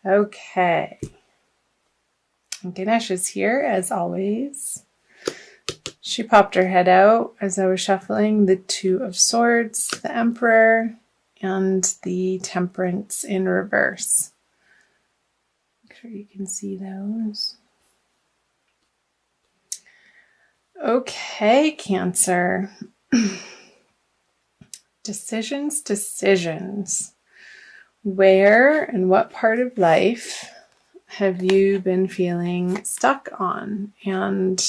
Okay. Ganesh is here as always. She popped her head out as I was shuffling the Two of Swords, the Emperor, and the Temperance in reverse. Make sure you can see those. Okay, Cancer. Decisions. Where and what part of life have you been feeling stuck on and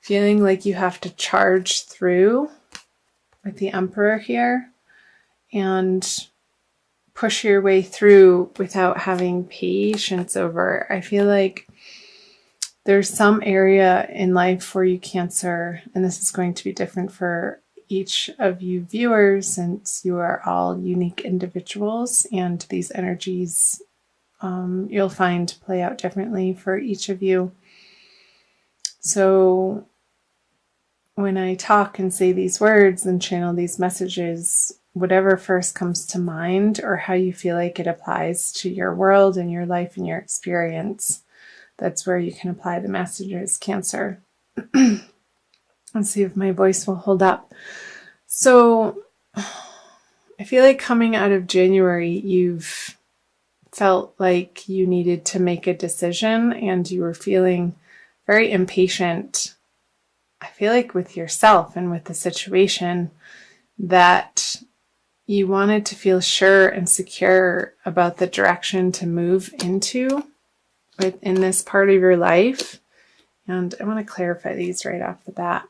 feeling like you have to charge through with the Emperor here and push your way through without having patience over? I feel like there's some area in life for you, Cancer, and this is going to be different for each of you viewers since you are all unique individuals, and these energies you'll find play out differently for each of you. So when I talk and say these words and channel these messages, whatever first comes to mind or how you feel like it applies to your world and your life and your experience, that's where you can apply the messages, Cancer. Let's see if my voice will hold up. So I feel like coming out of January, you've felt like you needed to make a decision and you were feeling very impatient. I feel like with yourself and with the situation that you wanted to feel sure and secure about the direction to move into within this part of your life. And I want to clarify these right off the bat.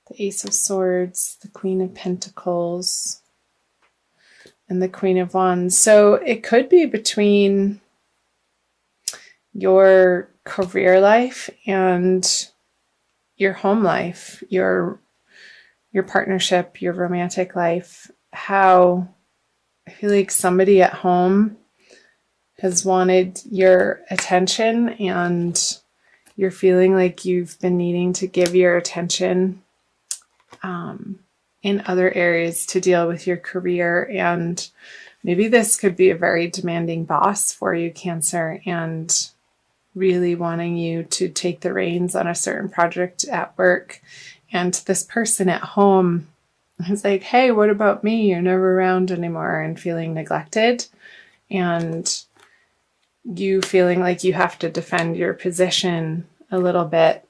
The Ace of Swords, the Queen of Pentacles, and the Queen of Wands. So it could be between your career life and your home life, your partnership, your romantic life. How I feel like somebody at home has wanted your attention and you're feeling like you've been needing to give your attention in other areas to deal with your career. And maybe this could be a very demanding boss for you, Cancer, and really wanting you to take the reins on a certain project at work. And this person at home is like, hey, what about me? You're never around anymore, and feeling neglected. And you feeling like you have to defend your position a little bit,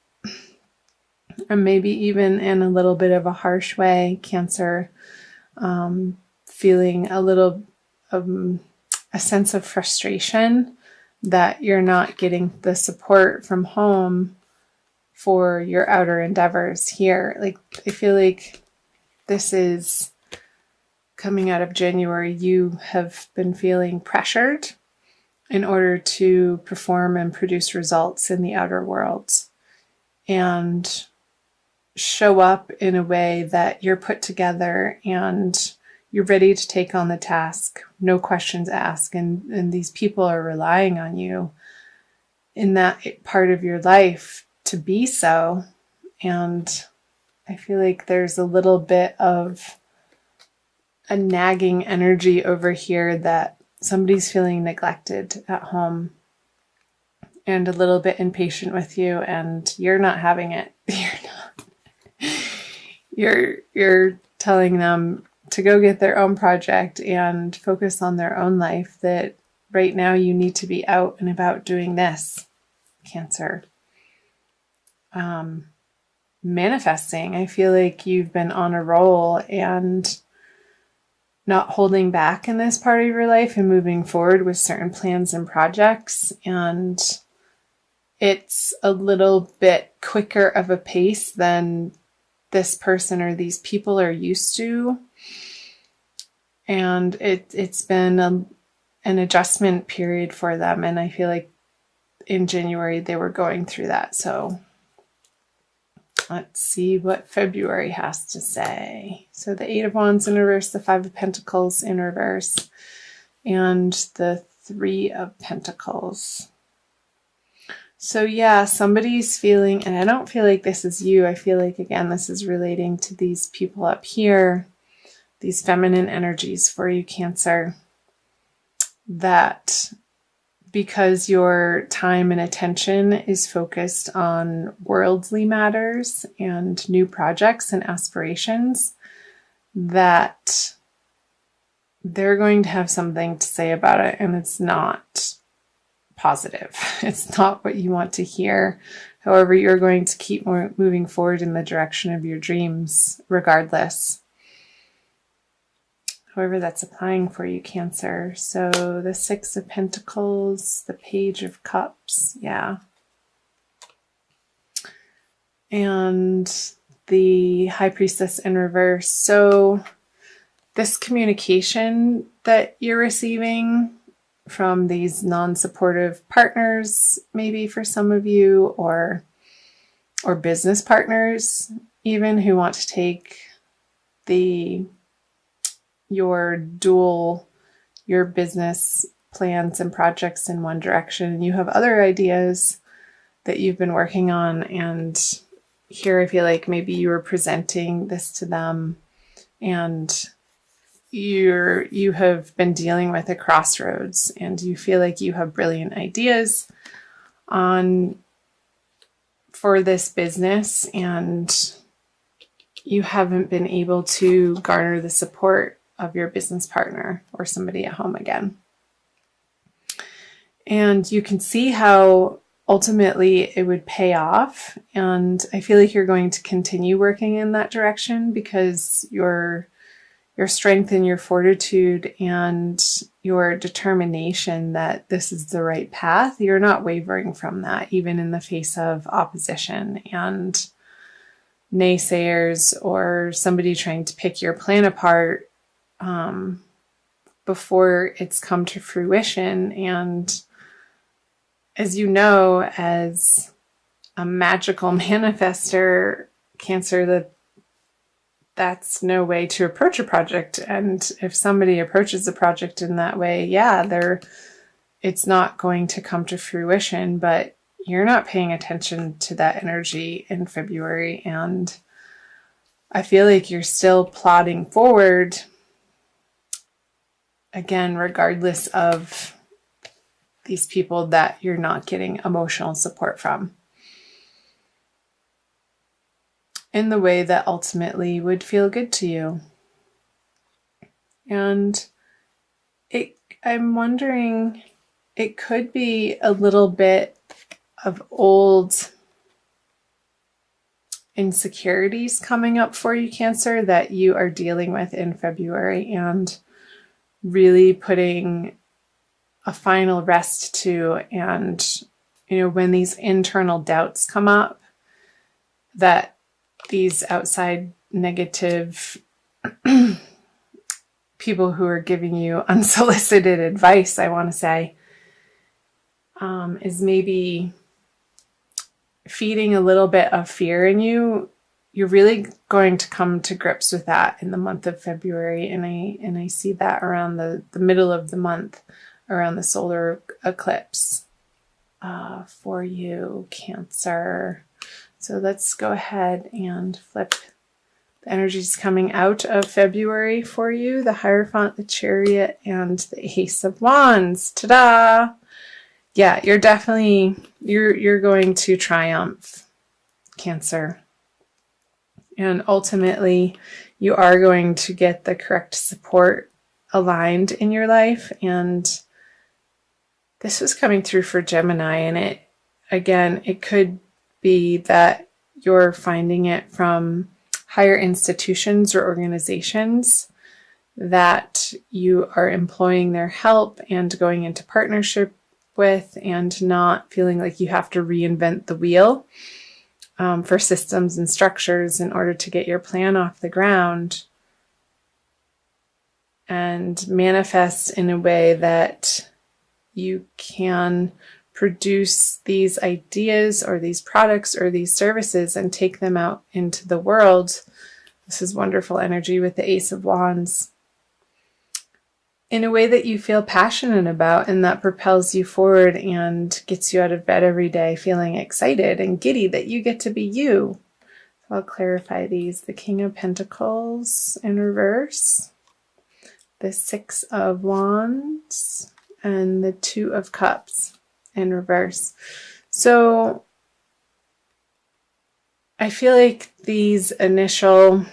or maybe even in a little bit of a harsh way, Cancer, feeling a little a sense of frustration that you're not getting the support from home for your outer endeavors here. Like, I feel like this is coming out of January. You have been feeling pressured in order to perform and produce results in the outer world and show up in a way that you're put together and you're ready to take on the task, no questions asked, and these people are relying on you in that part of your life to be so. And I feel like there's a little bit of a nagging energy over here that somebody's feeling neglected at home and a little bit impatient with you, and you're not having it. You're telling them to go get their own project and focus on their own life, that right now you need to be out and about doing this, Cancer. Manifesting. I feel like you've been on a roll and not holding back in this part of your life and moving forward with certain plans and projects. And it's a little bit quicker of a pace than this person or these people are used to. And it's been an adjustment period for them. And I feel like in January they were going through that. So let's see what February has to say. So the Eight of Wands in reverse, the Five of Pentacles in reverse, and the Three of Pentacles. So yeah, somebody's feeling, and I don't feel like this is you. I feel like, again, this is relating to these people up here, these feminine energies for you, Cancer, that because your time and attention is focused on worldly matters and new projects and aspirations, that they're going to have something to say about it, and it's not positive. It's not what you want to hear. However, you're going to keep moving forward in the direction of your dreams regardless. However that's applying for you, Cancer. So the Six of Pentacles, the Page of Cups, yeah. And the High Priestess in reverse. So this communication that you're receiving from these non-supportive partners, maybe for some of you, or business partners even, who want to take your business plans and projects in one direction, and you have other ideas that you've been working on, and here I feel like maybe you were presenting this to them, and you have been dealing with a crossroads, and you feel like you have brilliant ideas for this business, and you haven't been able to garner the support of your business partner or somebody at home again. And you can see how ultimately it would pay off. And I feel like you're going to continue working in that direction because your strength and your fortitude and your determination that this is the right path, you're not wavering from that, even in the face of opposition and naysayers or somebody trying to pick your plan apart before it's come to fruition. And as you know, as a magical manifester, Cancer, that's no way to approach a project. And if somebody approaches a project in that way, yeah, it's not going to come to fruition, but you're not paying attention to that energy in February. And I feel like you're still plodding forward, again, regardless of these people that you're not getting emotional support from, in the way that ultimately would feel good to you. And I'm wondering, it could be a little bit of old insecurities coming up for you, Cancer, that you are dealing with in February, and really putting a final rest to. And, when these internal doubts come up, that these outside negative people who are giving you unsolicited advice, I want to say, is maybe feeding a little bit of fear in you. You're really going to come to grips with that in the month of February. And I see that around the middle of the month, around the solar eclipse for you, Cancer. So let's go ahead and flip the energies coming out of February for you. The Hierophant, the Chariot, and the Ace of Wands. Ta-da! Yeah, you're definitely, you're going to triumph, Cancer. And ultimately, you are going to get the correct support aligned in your life. And this was coming through for Gemini. And it could be that you're finding it from higher institutions or organizations that you are employing their help and going into partnership with, and not feeling like you have to reinvent the wheel for systems and structures in order to get your plan off the ground, and manifest in a way that you can produce these ideas or these products or these services and take them out into the world. This is wonderful energy with the Ace of Wands, in a way that you feel passionate about and that propels you forward and gets you out of bed every day feeling excited and giddy that you get to be you. So I'll clarify these. The King of Pentacles in reverse, the Six of Wands, and the Two of Cups in reverse. So I feel like the initial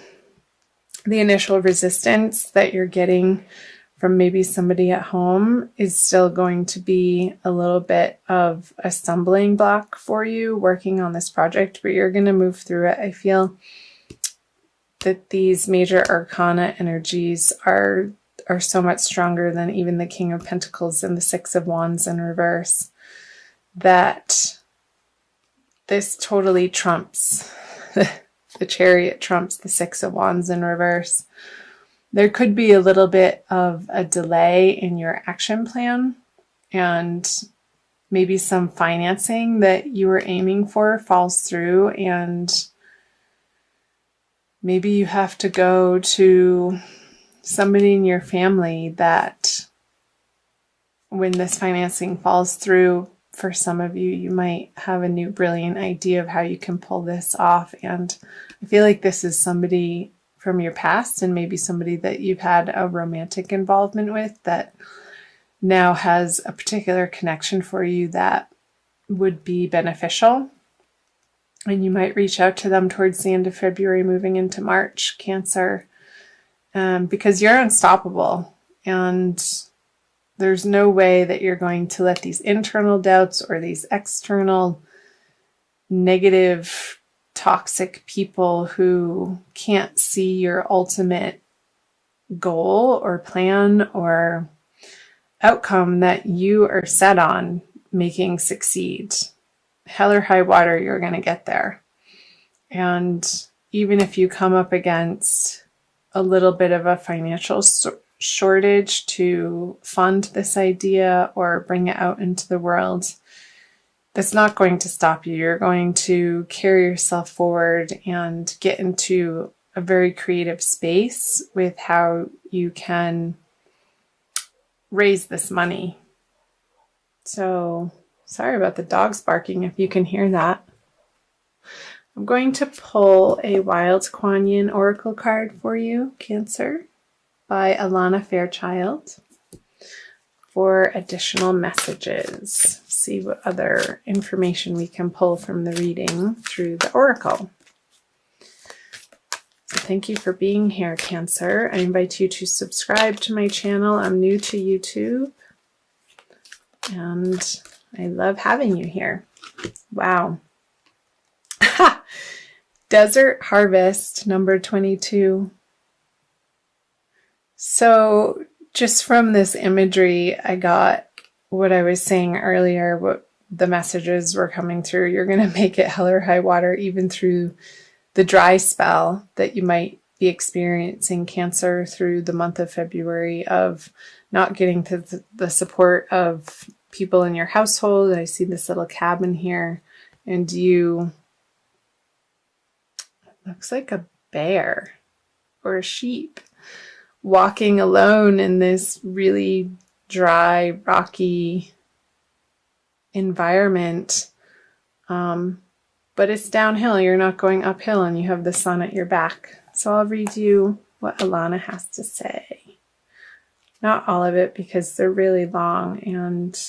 resistance that you're getting from maybe somebody at home is still going to be a little bit of a stumbling block for you working on this project, but you're going to move through it. I feel that these major arcana energies are so much stronger than even the King of Pentacles and the Six of Wands in reverse, that this totally trumps the Chariot, trumps the Six of Wands in reverse. There could be a little bit of a delay in your action plan, and maybe some financing that you were aiming for falls through, and maybe you have to go to somebody in your family that, when this financing falls through, for some of you, you might have a new brilliant idea of how you can pull this off. And I feel like this is somebody from your past, and maybe somebody that you've had a romantic involvement with that now has a particular connection for you that would be beneficial. And you might reach out to them towards the end of February, moving into March, Cancer, because you're unstoppable. And there's no way that you're going to let these internal doubts or these external negative, toxic people who can't see your ultimate goal or plan or outcome that you are set on making succeed. Hell or high water, you're going to get there. And even if you come up against a little bit of a financial shortage to fund this idea or bring it out into the world, that's not going to stop you. You're going to carry yourself forward and get into a very creative space with how you can raise this money. So, sorry about the dogs barking if you can hear that. I'm going to pull a Wild Kuan Yin Oracle card for you, Cancer, by Alana Fairchild, for additional messages. See what other information we can pull from the reading through the Oracle. So thank you for being here, Cancer. I invite you to subscribe to my channel. I'm new to YouTube, and I love having you here. Wow. Desert Harvest, number 22. So just from this imagery, I got what I was saying earlier, what the messages were coming through. You're going to make it hell or high water, even through the dry spell that you might be experiencing, Cancer, through the month of February, of not getting to the support of people in your household. I see this little cabin here, and you, it looks like a bear or a sheep, walking alone in this really dry, rocky environment. But it's downhill. You're not going uphill, and you have the sun at your back. So I'll read you what Alana has to say. Not all of it, because they're really long and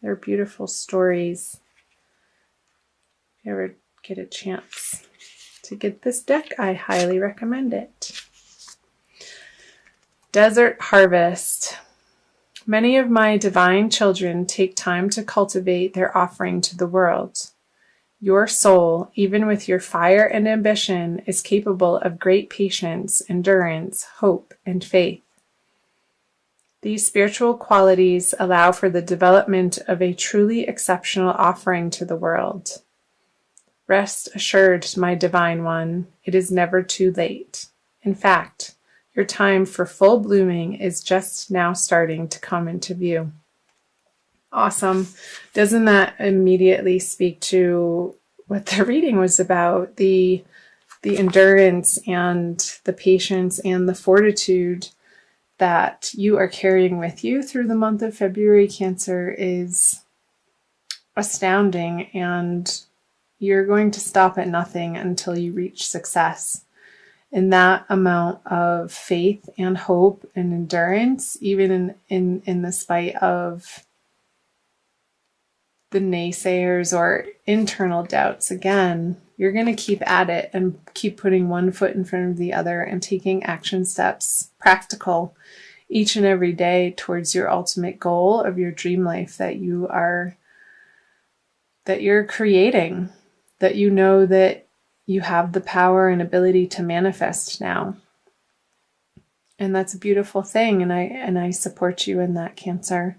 they're beautiful stories. If you ever get a chance to get this deck, I highly recommend it. Desert Harvest. Many of my divine children take time to cultivate their offering to the world. Your soul, even with your fire and ambition, is capable of great patience, endurance, hope, and faith. These spiritual qualities allow for the development of a truly exceptional offering to the world. Rest assured, my divine one, it is never too late. In fact, your time for full blooming is just now starting to come into view. Awesome. Doesn't that immediately speak to what the reading was about? The endurance and the patience and the fortitude that you are carrying with you through the month of February, Cancer, is astounding, and you're going to stop at nothing until you reach success. in that amount of faith and hope and endurance, even in the spite of the naysayers or internal doubts, again, you're going to keep at it and keep putting one foot in front of the other and taking action steps, practical, each and every day towards your ultimate goal of your dream life that you're creating, that you know that you have the power and ability to manifest now. And that's a beautiful thing. And I support you in that, Cancer.